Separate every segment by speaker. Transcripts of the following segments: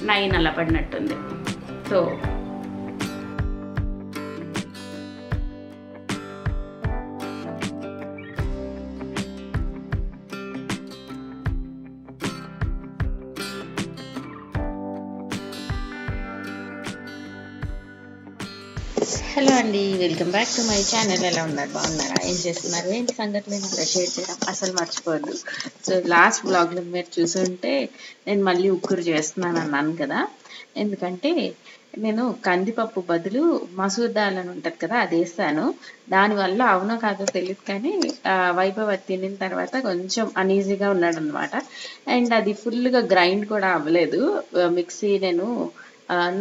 Speaker 1: 9 అలా పడినట్టుంది. So hello అండి, welcome back to my channel. ఎలా ఉన్నారు? బాగున్నారా? ఏం చేస్తున్నారు? ఏంటి సంగతులు నాతో షేర్ చేయడం అసలు మర్చిపోవద్దు. సో లాస్ట్ బ్లాగ్లో మీరు చూసుంటే నేను మళ్ళీ ఉక్కురు చేస్తున్నాను అన్నాను కదా. ఎందుకంటే నేను కందిపప్పు బదులు మసూర్ దాల్ అని ఉంటుంది కదా, అది వేస్తాను. దానివల్ల అవునో కాదో తెలియదు కానీ వైభవ్ అది తినిన తర్వాత కొంచెం అనీజీగా ఉన్నాడు అనమాట. అండ్ అది ఫుల్గా గ్రైండ్ కూడా అవ్వలేదు. మిక్సీ నేను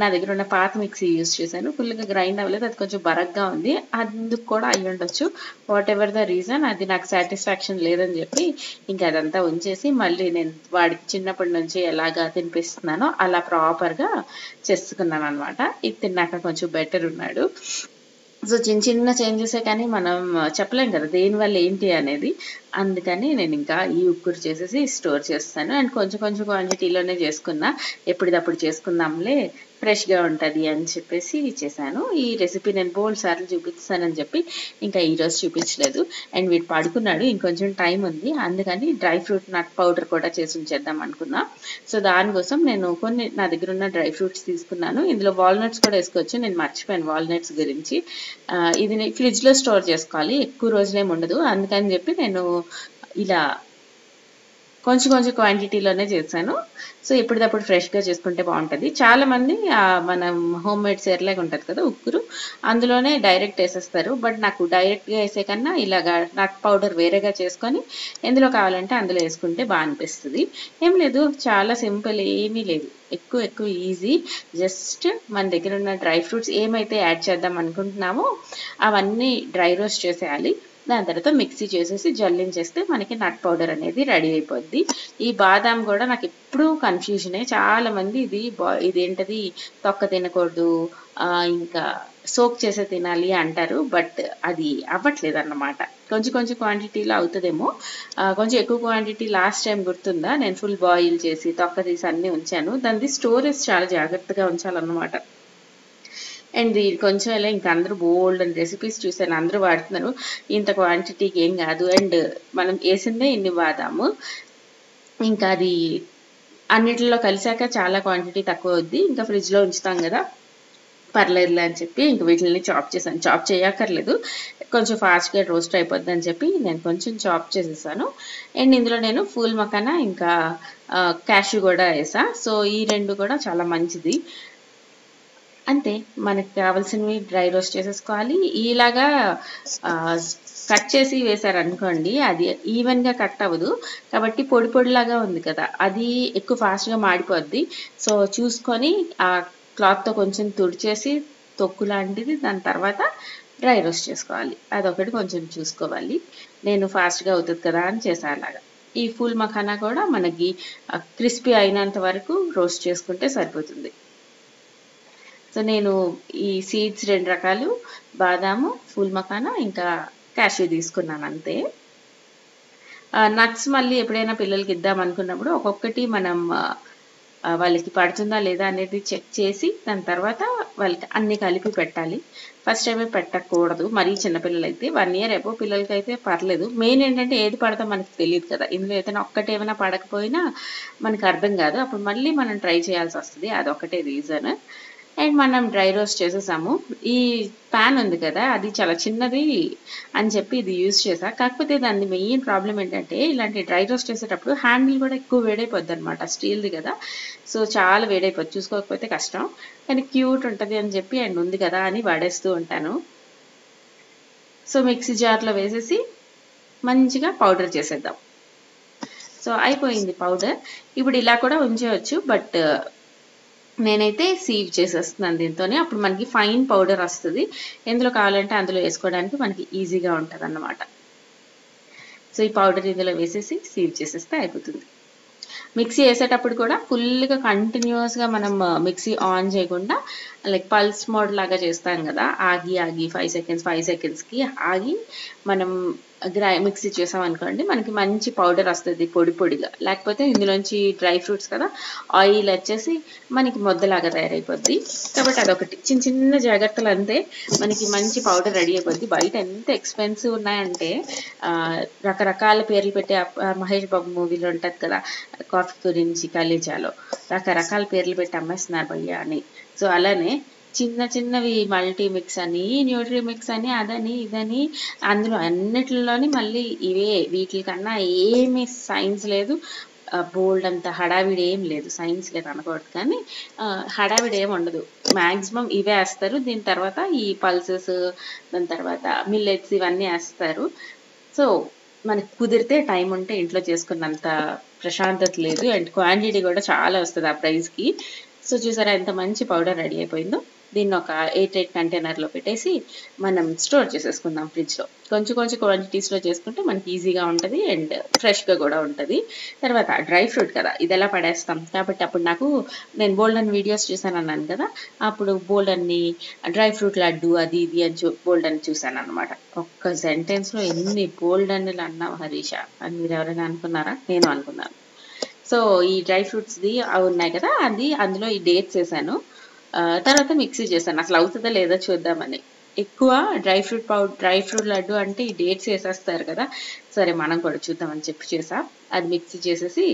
Speaker 1: నా దగ్గర ఉన్న పాత మిక్సీ యూజ్ చేశాను. ఫుల్గా గ్రైండ్ అవ్వలేదు, అది కొంచెం బరగ్గా ఉంది. అందుకు కూడా అయ్యి ఉండొచ్చు. వాట్ ఎవర్ ద రీజన్, అది నాకు సాటిస్ఫాక్షన్ లేదని చెప్పి ఇంకా అదంతా ఉంచేసి మళ్ళీ నేను వాడికి చిన్నప్పటి నుంచి ఎలాగా తినిపిస్తున్నానో అలా ప్రాపర్గా చేసుకున్నాను అనమాట. ఇది తిన్నాక కొంచెం బెటర్ ఉన్నాడు. సో చిన్న చిన్న చేంజెసే కానీ మనం చెప్పలేం కదా దేనివల్ల ఏంటి అనేది. అందుకని నేను ఇంకా ఈ ఉక్కురు చేసేసి స్టోర్ చేస్తాను. అండ్ కొంచెం కొంచెం క్వాంటిటీలోనే చేసుకున్నా, ఎప్పటిదప్పుడు చేసుకుందాంలే ఫ్రెష్గా ఉంటుంది అని చెప్పేసి చేశాను. ఈ రెసిపీ నేను బోల్డ్ సార్లు చూపిస్తానని చెప్పి ఇంకా ఈరోజు చూపించలేదు. అండ్ వీడు పడుకున్నాడు, ఇంకొంచెం టైం ఉంది, అందుకని డ్రై ఫ్రూట్ నట్ పౌడర్ కూడా చేసి ఉంచేద్దాం అనుకున్నా. సో దానికోసం నేను కొన్ని నా దగ్గర ఉన్న డ్రై ఫ్రూట్స్ తీసుకున్నాను. ఇందులో వాల్నట్స్ కూడా వేసుకోవచ్చు, నేను మర్చిపోయాను వాల్నట్స్ గురించి. ఇది ఫ్రిడ్జ్లో స్టోర్ చేసుకోవాలి, ఎక్కువ రోజులేమి ఉండదు. అందుకని చెప్పి నేను ఇలా కొంచెం కొంచెం క్వాంటిటీలోనే చేశాను. సో ఎప్పటిదప్పుడు ఫ్రెష్గా చేసుకుంటే బాగుంటుంది. చాలామంది మనం హోమ్ మేడ్ సెర్లాక్ ఉంటుంది కదా ఉక్కురు, అందులోనే డైరెక్ట్ వేసేస్తారు. బట్ నాకు డైరెక్ట్గా వేసే కన్నా ఇలాగా నట్ పౌడర్ వేరేగా చేసుకొని ఎందులో కావాలంటే అందులో వేసుకుంటే బాగా అనిపిస్తుంది. ఏం లేదు, చాలా సింపుల్, ఏమీ లేదు, ఎక్కువ ఈజీ. జస్ట్ మన దగ్గర ఉన్న డ్రై ఫ్రూట్స్ ఏమైతే యాడ్ చేద్దాం అనుకుంటున్నామో అవన్నీ డ్రై రోస్ట్ చేసేయాలి. దాని తర్వాత మిక్సీ చేసేసి జల్లించేస్తే మనకి నట్ పౌడర్ అనేది రెడీ అయిపోద్ది. ఈ బాదాం కూడా నాకు ఎప్పుడూ కన్ఫ్యూజనే. చాలా మంది ఇదేంటది తొక్క తినకూడదు, ఇంకా సోక్ చేసే తినాలి అంటారు. బట్ అది అవ్వట్లేదు అన్నమాట. కొంచెం కొంచెం క్వాంటిటీలో అవుతుందేమో. కొంచెం ఎక్కువ క్వాంటిటీ లాస్ట్ టైం గుర్తుందా, నేను ఫుల్ బాయిల్ చేసి తొక్క తీసి అన్నీ ఉంచాను. దాని స్టోరేజ్ చాలా జాగ్రత్తగా ఉంచాలన్నమాట. అండ్ ఇది కొంచెం ఇలా ఇంకా అందరూ బోల్డ్ అండ్ రెసిపీస్ చూసాను, అందరూ వాడుతున్నారు. ఇంత క్వాంటిటీకి ఏం కాదు. అండ్ మనం వేసిందే ఇన్ని బాదాము, ఇంకా అది అన్నిటిలో కలిసాక చాలా క్వాంటిటీ తక్కువ అవుద్ది. ఇంకా ఫ్రిడ్జ్లో ఉంచుతాం కదా, పర్లేదులే అని చెప్పి ఇంక వీటిని చాప్ చేశాను. చాప్ చేయక్కర్లేదు, కొంచెం ఫాస్ట్గా రోస్ట్ అయిపోద్ది అని చెప్పి నేను కొంచెం చాప్ చేసేసాను. అండ్ ఇందులో నేను ఫూల్ మకానా ఇంకా క్యాష్యూ కూడా వేసా. సో ఈ రెండు కూడా చాలా మంచిది. అంతే, మనకి కావాల్సినవి డ్రై రోస్ట్ చేసేసుకోవాలి. ఇలాగా కట్ చేసి వేసారనుకోండి అది ఈవెన్గా కట్ అవ్వదు, కాబట్టి పొడి పొడిలాగా ఉంది కదా, అది ఎక్కువ ఫాస్ట్గా మాడిపోద్ది. సో చూసుకొని ఆ క్లాత్తో కొంచెం తుడిచేసి తొక్కు లాంటిది దాని తర్వాత డ్రై రోస్ట్ చేసుకోవాలి. అదొకటి కొంచెం చూసుకోవాలి. నేను ఫాస్ట్గా అవుతుంది కదా అని చేసా అలాగా. ఈ ఫుల్ మఖానా కూడా మనకి క్రిస్పీ అయినంత వరకు రోస్ట్ చేసుకుంటే సరిపోతుంది. సో నేను ఈ సీడ్స్ 2 రకాలు, బాదాము, ఫుల్ మకానా ఇంకా క్యాష్యూ తీసుకున్నాను అంతే. నట్స్ మళ్ళీ ఎప్పుడైనా పిల్లలకి ఇద్దాం అనుకున్నప్పుడు ఒక్కొక్కటి మనం వాళ్ళకి పడుతుందా లేదా అనేది చెక్ చేసి దాని తర్వాత వాళ్ళకి అన్ని కలిపి పెట్టాలి. ఫస్ట్ టైమే పెట్టకూడదు, మరీ చిన్నపిల్లలు అయితే 1 year ఎబో పిల్లలకి అయితే పర్లేదు. మెయిన్ ఏంటంటే ఏది పడతా మనకి తెలియదు కదా, ఇందులో ఏదైనా ఒక్కటి ఏమైనా పడకపోయినా మనకు అర్థం కాదు, అప్పుడు మళ్ళీ మనం ట్రై చేయాల్సి వస్తుంది. అదొకటే రీజన్. అండ్ మనం డ్రై రోస్ట్ చేసేసాము. ఈ ప్యాన్ ఉంది కదా, అది చాలా చిన్నది అని చెప్పి ఇది యూజ్ చేసా. కాకపోతే దాని మెయిన్ ప్రాబ్లం ఏంటంటే ఇలాంటి డ్రై రోస్ట్ చేసేటప్పుడు హ్యాండిల్ కూడా ఎక్కువ వేడైపోద్ది అనమాట, స్టీల్ది కదా. సో చాలా వేడైపోద్ది, చూసుకోకపోతే కష్టం. కానీ క్యూట్ ఉంటుంది అని చెప్పి అండ్ ఉంది కదా అని వాడేస్తూ ఉంటాను. సో మిక్సీ జార్లో వేసేసి మంచిగా పౌడర్ చేసేద్దాం. సో అయిపోయింది పౌడర్. ఇప్పుడు ఇలా కూడా ఉంచేయచ్చు, బట్ నేనైతే సీవ్ చేసేస్తున్నాను దీంతోనే. అప్పుడు మనకి ఫైన్ పౌడర్ వస్తుంది, ఎందులో కావాలంటే అందులో వేసుకోవడానికి మనకి ఈజీగా ఉంటుంది అన్నమాట. సో ఈ పౌడర్ ఇందులో వేసేసి సీవ్ చేసేస్తే అయిపోతుంది. మిక్సీ వేసేటప్పుడు కూడా ఫుల్గా కంటిన్యూస్గా మనం మిక్సీ ఆన్ చేయకుండా లైక్ పల్స్ మోడ్ లాగా చేస్తాం కదా, ఆగి 5 seconds 5 secondsకి ఆగి మనం మిక్సీ చేసాం అనుకోండి మనకి మంచి పౌడర్ వస్తుంది పొడి పొడిగా. లేకపోతే ఇందులోంచి డ్రై ఫ్రూట్స్ కదా, ఆయిల్ వచ్చేసి మనకి ముద్దలాగా తయారైపోద్ది. కాబట్టి అదొకటి చిన్న చిన్న జాగ్రత్తలు అంతే, మనకి మంచి పౌడర్ రెడీ అయిపోద్ది. బయట ఎంత ఎక్స్పెన్సివ్ ఉన్నాయంటే రకరకాల పేర్లు పెట్టి మహేష్ బాబు మూవీలో ఉంటుంది కదా కాఫీ గురించి కలేజాలో, రకరకాల పేర్లు పెట్టి అమ్మేస్తున్నారు భయ్యా అని. సో అలానే చిన్న చిన్నవి మల్టీ మిక్స్ అని, న్యూట్రీ మిక్స్ అని, అదని ఇదని, అందులో అన్నిటిలోని మళ్ళీ ఇవే. వీటికన్నా ఏమీ సైన్స్ లేదు, బోల్డ్ అంత హడావిడి ఏం లేదు. సైన్స్ లేదు అనకూడదు కానీ హడావిడి ఏమి ఉండదు. మ్యాక్సిమం ఇవే వేస్తారు. దీని తర్వాత ఈ పల్సెస్, దాని తర్వాత మిల్లెట్స్ ఇవన్నీ వేస్తారు. సో మనకి కుదిరితే టైం ఉంటే ఇంట్లో చేసుకున్నంత ప్రశాంతత లేదు, అండ్ క్వాంటిటీ కూడా చాలా వస్తుంది ఆ ప్రైస్కి. సో చూసారా ఎంత మంచి పౌడర్ రెడీ అయిపోయిందో. దీన్ని ఒక 8 కంటైనర్లో పెట్టేసి మనం స్టోర్ చేసేసుకుందాం ఫ్రిడ్జ్లో. కొంచెం కొంచెం క్వాంటిటీస్లో చేసుకుంటే మనకి ఈజీగా ఉంటుంది అండ్ ఫ్రెష్గా కూడా ఉంటుంది. తర్వాత డ్రై ఫ్రూట్ కదా, ఇది ఎలా పడేస్తాం కాబట్టి అప్పుడు నేను బోల్డ్ అని వీడియోస్ చూసాను అన్నాను కదా, అప్పుడు బోల్డ్ అన్ని డ్రై ఫ్రూట్ లడ్డు అది ఇది అని బోల్డ్ అని చూసాను అనమాట. ఒక్క సెంటెన్స్లో ఎన్ని బోల్డ్ అన్నీలు అన్నావు హరీష అని మీరు ఎవరైనా అనుకున్నారా? నేను అనుకున్నాను. సో ఈ డ్రై ఫ్రూట్స్ది అవి ఉన్నాయి కదా, అందులో ఈ డేట్స్ వేసాను. తర్వాత మిక్సీ చేశాను, అసలు అవుతుందా లేదా చూద్దామని. ఎక్కువ డ్రై ఫ్రూట్ లడ్డు అంటే ఈ డేట్స్ వేసేస్తారు కదా, సరే మనం కూడా చూద్దామని చేసా. అది మిక్సీ చేసేసి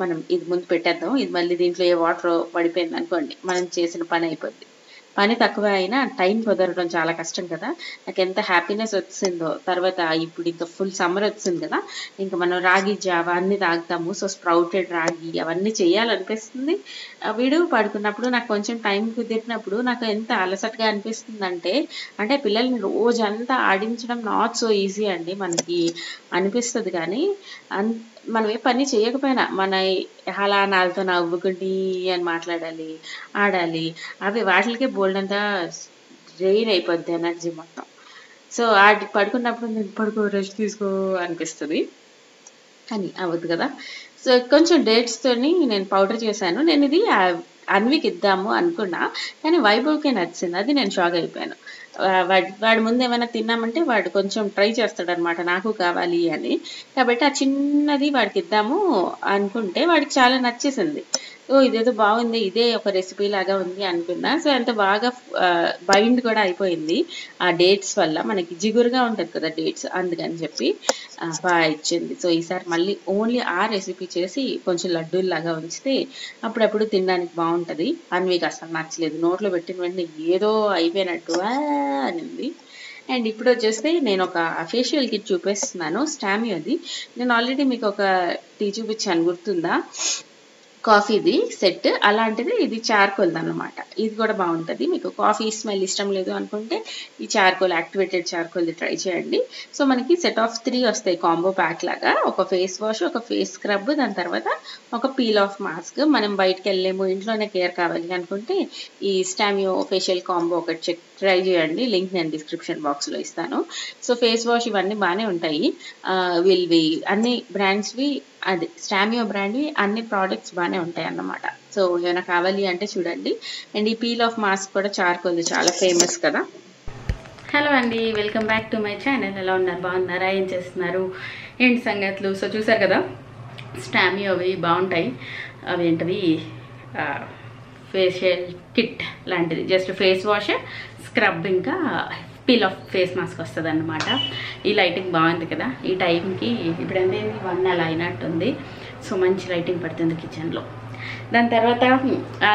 Speaker 1: మనం ఇది ముందు పెట్టేద్దాం. ఇది మళ్ళీ దీంట్లో ఏ వాటర్ పడిపోయింది అనుకోండి మనం చేసిన పని అయిపోద్ది. పని తక్కువ అయినా టైం కుదరడం చాలా కష్టం కదా. నాకు ఎంత హ్యాపీనెస్ వచ్చిందో. తర్వాత ఇప్పుడు ఇంకా ఫుల్ సమ్మర్ వచ్చింది కదా, ఇంకా మనం రాగి జావా అన్ని తాగుతాము. సో స్ప్రౌటెడ్ రాగి అవన్నీ చేయాలనిపిస్తుంది. వీడు పడుకున్నప్పుడు నాకు కొంచెం టైం కుదిరినప్పుడు నాకు ఎంత అలసటగా అనిపిస్తుంది అంటే పిల్లల్ని రోజంతా ఆడించడం నాట్ సో ఈజీ అండి. మనకి అనిపిస్తుంది కానీ మనం ఏ పని చేయకపోయినా మన హలానాలతో నవ్వుకుండి అని మాట్లాడాలి, ఆడాలి, అవి వాటికే బోల్డ్ అంతా డ్రైన్ అయిపోద్ది ఎనర్జీ మొత్తం. సో పడుకున్నప్పుడు నేను పడుకో రెస్ట్ తీసుకో అనిపిస్తుంది కానీ అవ్వదు కదా. సో కొంచెం డేట్స్తోని నేను పౌడర్ చేశాను. నేను ఇది అన్వికి ఇద్దాము అనుకున్నా కానీ వైభవ్కే నచ్చింది. అది నేను షాక్ అయిపోయాను. వాడి ముందు ఏమైనా తిన్నామంటే వాడు కొంచెం ట్రై చేస్తాడు అనమాట, నాకు కావాలి అని. కాబట్టి ఆ చిన్నది వాడికి ఇద్దాము అనుకుంటే వాడికి చాలా నచ్చేసింది. సో ఇదేదో బాగుంది, ఇదే ఒక రెసిపీ లాగా ఉంది అనుకున్నా. సో ఎంత బాగా బైండ్ కూడా అయిపోయింది ఆ డేట్స్ వల్ల. మనకి జిగురుగా ఉంటుంది కదా డేట్స్, అందుకని చెప్పి బాగా ఇచ్చింది. సో ఈసారి మళ్ళీ ఓన్లీ ఆ రెసిపీ చేసి కొంచెం లడ్డూల్లాగా ఉంచితే అప్పుడప్పుడు తినడానికి బాగుంటుంది. అన్వికి అసలు నచ్చలేదు, నోట్లో పెట్టిన వెంటనే ఏదో అయిపోయినట్టు అనింది. అండ్ ఇప్పుడు వచ్చేస్తే నేను ఒక ఫేషియల్ కిట్ చూపిస్తున్నాను, స్టామియోది. నేను ఆల్రెడీ మీకు ఒక టీ చూపించాను, గుర్తుందా? కాఫీది సెట్, అలాంటిది ఇది చార్కోల్ అన్నమాట. ఇది కూడా బాగుంటుంది. మీకు కాఫీ స్మెల్ ఇష్టం లేదు అనుకుంటే ఈ చార్కోల్, యాక్టివేటెడ్ చార్కోల్ది ట్రై చేయండి. సో మనకి సెట్ ఆఫ్ 3 వస్తాయి కాంబో ప్యాక్ లాగా. ఒక ఫేస్ వాష్, ఒక ఫేస్ స్క్రబ్, దాని తర్వాత ఒక పీల్ ఆఫ్ మాస్క్. మనం బయటకు వెళ్ళలేము, ఇంట్లోనే కేర్ కావాలి అనుకుంటే ఈ స్టామియో ఫేషియల్ కాంబో ఒకటి ట్రై చేయండి. లింక్ నేను డిస్క్రిప్షన్ బాక్స్లో ఇస్తాను. సో ఫేస్ వాష్ ఇవన్నీ బాగానే ఉంటాయి. వీళ్ళవి అన్ని బ్రాండ్స్వి, అది స్టామియో బ్రాండ్వి అన్ని ప్రోడక్ట్స్ బాగానే ఉంటాయి అన్నమాట. సో ఏమైనా కావాలి అంటే చూడండి. అండ్ ఈ పీల్ ఆఫ్ మాస్క్ కూడా చార్కోల్ చాలా ఫేమస్ కదా. హలో అండి, welcome back to my channel. ఎలా ఉన్నారు? బాగున్నారా? ఏం చేస్తున్నారు? ఏంటి సంగతులు? సో చూసారు కదా, స్టామియోవి బాగుంటాయి. అవి ఏంటవి ఫేషియల్ కిట్ లాంటిది, జస్ట్ ఫేస్ వాష్, స్క్రబ్, ఇంకా పీల్ ఆఫ్ ఫేస్ మాస్క్ వస్తుంది అన్నమాట. ఈ లైటింగ్ బాగుంది కదా ఈ టైంకి. ఇప్పుడు అంటే 1 అలా అయినట్టుంది. సో మంచి లైటింగ్ పడుతుంది కిచెన్లో. దాని తర్వాత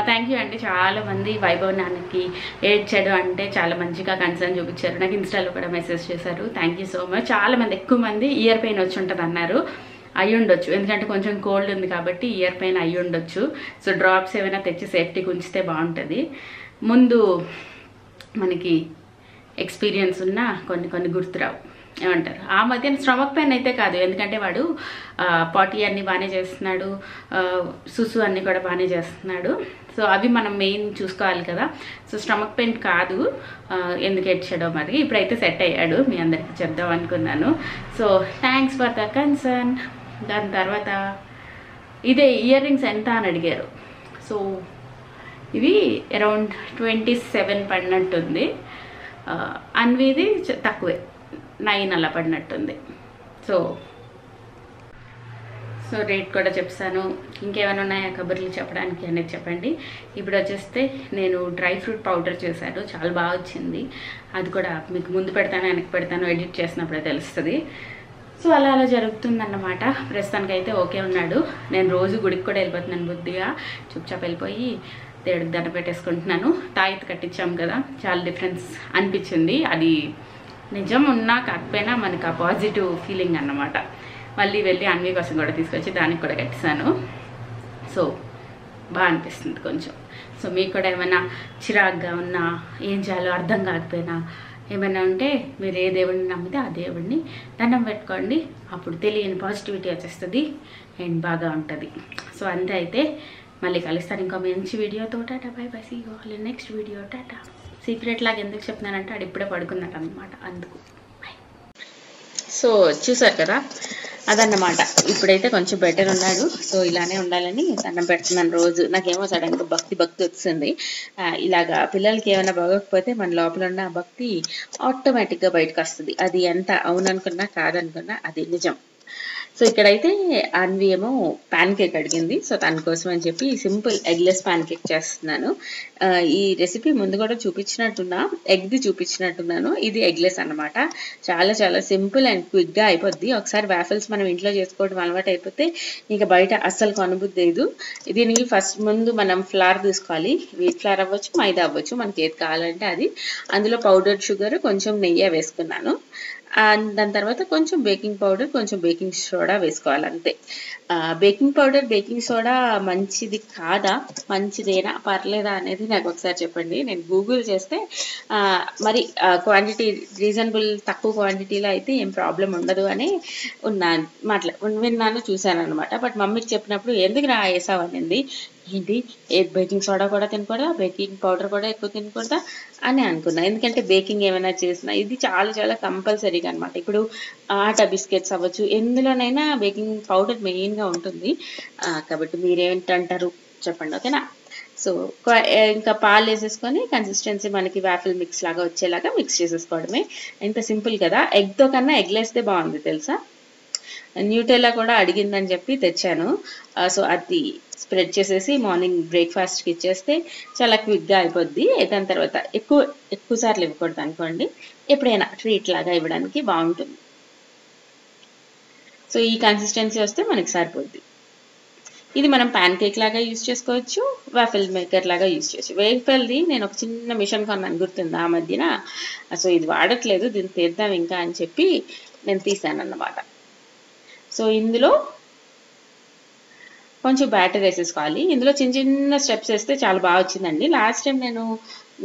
Speaker 1: థ్యాంక్ యూ అండి, చాలామంది వైభవ్ నాన్నకి ఏడ్చాడు అంటే చాలా మంచిగా కన్సర్న్ చూపించారు. నాకు ఇన్స్టాలో కూడా మెసేజ్ చేశారు. Thank you so much. చాలామంది, ఎక్కువ మంది ఇయర్ పెయిన్ వచ్చి ఉంటుంది అన్నారు. అయ్యి ఉండొచ్చు, ఎందుకంటే కొంచెం కోల్డ్ ఉంది కాబట్టి ఇయర్ పెయిన్ అయ్యి ఉండొచ్చు. సో డ్రాప్స్ ఏమైనా తెచ్చి సేఫ్టీకి ఉంచితే బాగుంటుంది. ముందు మనకి ఎక్స్పీరియన్స్ ఉన్న కొన్ని గుర్తురావు, ఏమంటారు. ఆ మధ్యన స్టమక్ పెయిన్ అయితే కాదు, ఎందుకంటే వాడు పాటీ అన్నీ బాగానే చేస్తున్నాడు, సుసు అన్నీ కూడా బాగానే చేస్తున్నాడు. సో అవి మనం మెయిన్ చూసుకోవాలి కదా. సో స్టమక్ పెయిన్ కాదు, ఎందుకు ఏడ్చాడో మరి. ఇప్పుడైతే సెట్ అయ్యాడు, మీ అందరికీ చెప్దాం అనుకున్నాను. So thanks for the concern. దాని తర్వాత ఇదే ఇయర్ రింగ్స్ ఎంత అని అడిగారు. సో ఇవి అరౌండ్ 27 పడినట్టుంది. అన్విది తక్కువే, 9 అలా పడినట్టుంది. సో రేట్ కూడా చెప్తాను. ఇంకేమైనా ఉన్నాయా కబుర్లు చెప్పడానికి అనేది చెప్పండి. ఇప్పుడు వచ్చేస్తే నేను డ్రై ఫ్రూట్ పౌడర్ చేశాను, చాలా బాగా వచ్చింది. అది కూడా మీకు ముందు పెడతాను వెనక్కి పెడతాను, ఎడిట్ చేసినప్పుడే తెలుస్తుంది. సో అలా జరుగుతుందన్నమాట. ప్రస్తుతానికైతే ఓకే ఉన్నాడు. నేను రోజు గుడికి కూడా వెళ్ళిపోతున్నాను, బుద్ధిగా చుప్చాప్ వెళ్ళిపోయి దేవుడికి దండ పెట్టేసుకుంటున్నాను. తాయిత్ కట్టించాం కదా, చాలా డిఫరెన్స్ అనిపించింది. అది నిజం ఉన్నా కాకపోయినా మనకు ఆ పాజిటివ్ ఫీలింగ్ అన్నమాట. మళ్ళీ వెళ్ళి అన్వి కోసం కూడా తీసుకొచ్చి దానికి కూడా కట్టిస్తాను. సో బాగా అనిపిస్తుంది కొంచెం. సో మీకు కూడా ఏమైనా చిరాగ్గా ఉన్నా, ఏం చేయాలో అర్థం కాకపోయినా ఏమైనా ఉంటే మీరు ఏ దేవుడిని నమ్మితే ఆ దేవుడిని దండం పెట్టుకోండి. అప్పుడు తెలియని పాజిటివిటీ వచ్చేస్తుంది అండ్ బాగా ఉంటుంది. సో అంతే. అయితే మళ్ళీ కలుస్తాను ఇంకో మంచి వీడియోతో. Tata, bye bye, see you all in next video. Tata. Secret లాగా ఎందుకు చెప్తున్నానంటే అది ఇప్పుడే పడుకున్నట్టు అనమాట, అందుకు. సో చూసారు కదా, అదన్నమాట. ఇప్పుడైతే కొంచెం బెటర్ ఉన్నాడు. సో ఇలానే ఉండాలని దండం పెడుతున్నాను రోజు. నాకేమో సడన్గా భక్తి వచ్చింది. ఇలాగా పిల్లలకి ఏమైనా బాగోకపోతే మన లోపల ఉన్న భక్తి ఆటోమేటిక్గా బయటకు వస్తుంది. అది ఎంత అవుననుకున్నా కాదనుకున్నా అది నిజం. సో ఇక్కడైతే అన్వి ఏమో ప్యాన్ కేక్ అడిగింది. సో తన కోసం అని చెప్పి సింపుల్ ఎగ్లెస్ ప్యాన్ కేక్ చేస్తున్నాను. ఈ రెసిపీ ముందు కూడా చూపించినట్టున్నా, ఎగ్ది చూపించినట్టున్నాను. ఇది ఎగ్లెస్ అన్నమాట. చాలా చాలా సింపుల్ అండ్ క్విక్గా అయిపోద్ది. ఒకసారి వాఫెల్స్ మనం ఇంట్లో చేసుకోవడం అలవాటు అయిపోతే ఇక బయట అస్సలు కొనబుద్ధి లేదు. దీనికి ఫస్ట్ ముందు మనం ఫ్లార్ తీసుకోవాలి. వీట్ ఫ్లార్ అవ్వచ్చు, మైదా అవ్వచ్చు, మనకి ఏది కావాలంటే అది. అందులో పౌడర్ షుగర్, కొంచెం నెయ్యి వేసుకున్నాను. దాని తర్వాత కొంచెం బేకింగ్ పౌడర్, కొంచెం బేకింగ్ సోడా వేసుకోవాలి, అంతే. బేకింగ్ పౌడర్, బేకింగ్ సోడా మంచిది కాదా, మంచిదేనా, పర్లేదా అనేది నాకు ఒకసారి చెప్పండి. నేను గూగుల్ చేస్తే మరి క్వాంటిటీ రీజనబుల్, తక్కువ క్వాంటిటీలో అయితే ఏం ప్రాబ్లం ఉండదు అని విన్నాను, చూశాను అనమాట. బట్ మమ్మీకి చెప్పినప్పుడు ఎందుకు వేసావు అనింది. ఏంటి, బేకింగ్ సోడా కూడా తినకూడదా, బేకింగ్ పౌడర్ కూడా ఎక్కువ తినకూడదా అని అనుకున్నా. ఎందుకంటే బేకింగ్ ఏమైనా చేసినా ఇది చాలా చాలా కంపల్సరీగా అనమాట. ఇప్పుడు ఆటా బిస్కెట్స్ అవ్వచ్చు, ఎందులోనైనా బేకింగ్ పౌడర్ మెయిన్గా ఉంటుంది. కాబట్టి మీరేంటంటారు చెప్పండి, ఓకేనా? సో ఇంకా పాలు వేసేసుకొని కన్సిస్టెన్సీ మనకి వాఫిల్ మిక్స్ లాగా వచ్చేలాగా మిక్స్ చేసేసుకోవడమే. ఇంత సింపుల్ కదా. ఎగ్తో కన్నా ఎగ్లేస్తే బాగుంది తెలుసా. న్యూటెల్లా కూడా అడిగిందని చెప్పి తెచ్చాను. సో అది స్ప్రెడ్ చేసేసి మార్నింగ్ బ్రేక్ఫాస్ట్కి ఇచ్చేస్తే చాలా క్విక్గా అయిపోద్ది. దాని తర్వాత ఎక్కువ సార్లు ఇవ్వకూడదు అనుకోండి, ఎప్పుడైనా ట్రీట్ లాగా ఇవ్వడానికి బాగుంటుంది. సో ఈ కన్సిస్టెన్సీ వస్తే మనకి సరిపోద్ది. ఇది మనం ప్యాన్ కేక్ లాగా యూజ్ చేసుకోవచ్చు, వాఫెల్ మేకర్ లాగా యూజ్ చేయొచ్చు. వేఫెల్ది నేను ఒక చిన్న మిషన్ కొన్నాను, గుర్తుందా ఆ మధ్యన. సో ఇది వాడట్లేదు, దీన్ని తీద్దాం ఇంకా అని చెప్పి నేను తీసాను అన్నమాట. సో ఇందులో కొంచెం బ్యాటర్ వేసేసుకోవాలి. ఇందులో చిన్న చిన్న స్టెప్స్ వేస్తే చాలా బాగా వచ్చిందండి. లాస్ట్ టైం నేను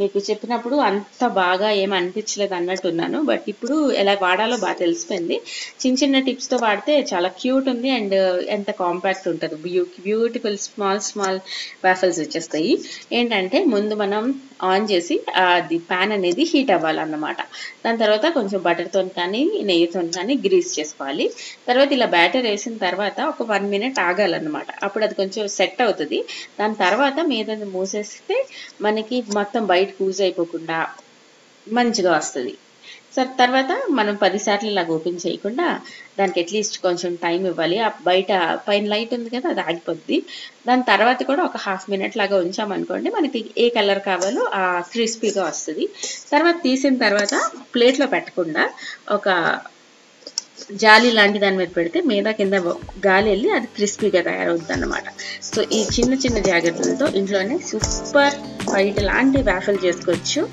Speaker 1: మీకు చెప్పినప్పుడు అంత బాగా ఏమి అనిపించలేదు అన్నట్టున్నాను. బట్ ఇప్పుడు ఎలా వాడాలో బాగా తెలిసిపోయింది. చిన్న చిన్న టిప్స్తో వాడితే చాలా క్యూట్ ఉంది అండ్ ఎంత కాంపాక్ట్ ఉంటుంది. బ్యూటిఫుల్ స్మాల్ వాఫెల్స్ వచ్చేస్తాయి. ఏంటంటే ముందు మనం ఆన్ చేసి అది ప్యాన్ అనేది హీట్ అవ్వాలన్నమాట. దాని తర్వాత కొంచెం బటర్తో కానీ నెయ్యితో కానీ గ్రీస్ చేసుకోవాలి. తర్వాత ఇలా బ్యాటర్ వేసిన తర్వాత ఒక 1 minute ఆగాలన్నమాట. అప్పుడు అది కొంచెం సెట్ అవుతుంది. దాని తర్వాత మీద మూసేస్తే మనకి మొత్తం బయట కూజ్ అయిపోకుండా మంచిగా వస్తుంది. సో తర్వాత మనం 10 సార్లు ఇలాగ ఓపెన్ చేయకుండా దానికి అట్లీస్ట్ కొంచెం టైం ఇవ్వాలి. ఆ బయట పైన లైట్ ఉంది కదా, అది ఆగిపోద్ది. దాని తర్వాత కూడా ఒక 1/2 minute లాగా ఉంచామనుకోండి, మనకి ఏ కలర్ కావాలో ఆ క్రిస్పీగా వస్తుంది. తర్వాత తీసిన తర్వాత ప్లేట్లో పెట్టకుండా ఒక జాలి లాంటి దాని మీద పెడితే మీద కింద గాలి వెళ్ళి అది క్రిస్పీగా తయారవుతుంది అన్నమాట. సో ఈ చిన్న చిన్న జాగ్రత్తలతో ఇంట్లోనే సూపర్ బయట లాంటి వాఫెల్ చేసుకోవచ్చు.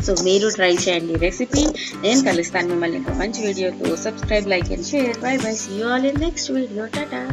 Speaker 1: సో మీరు ట్రై చేయండి రెసిపీ. నేను కలుస్తాను మిమ్మల్ని ఇంకో మంచి వీడియోతో. Subscribe, like and share. Bye bye, see you all in next video. Tata.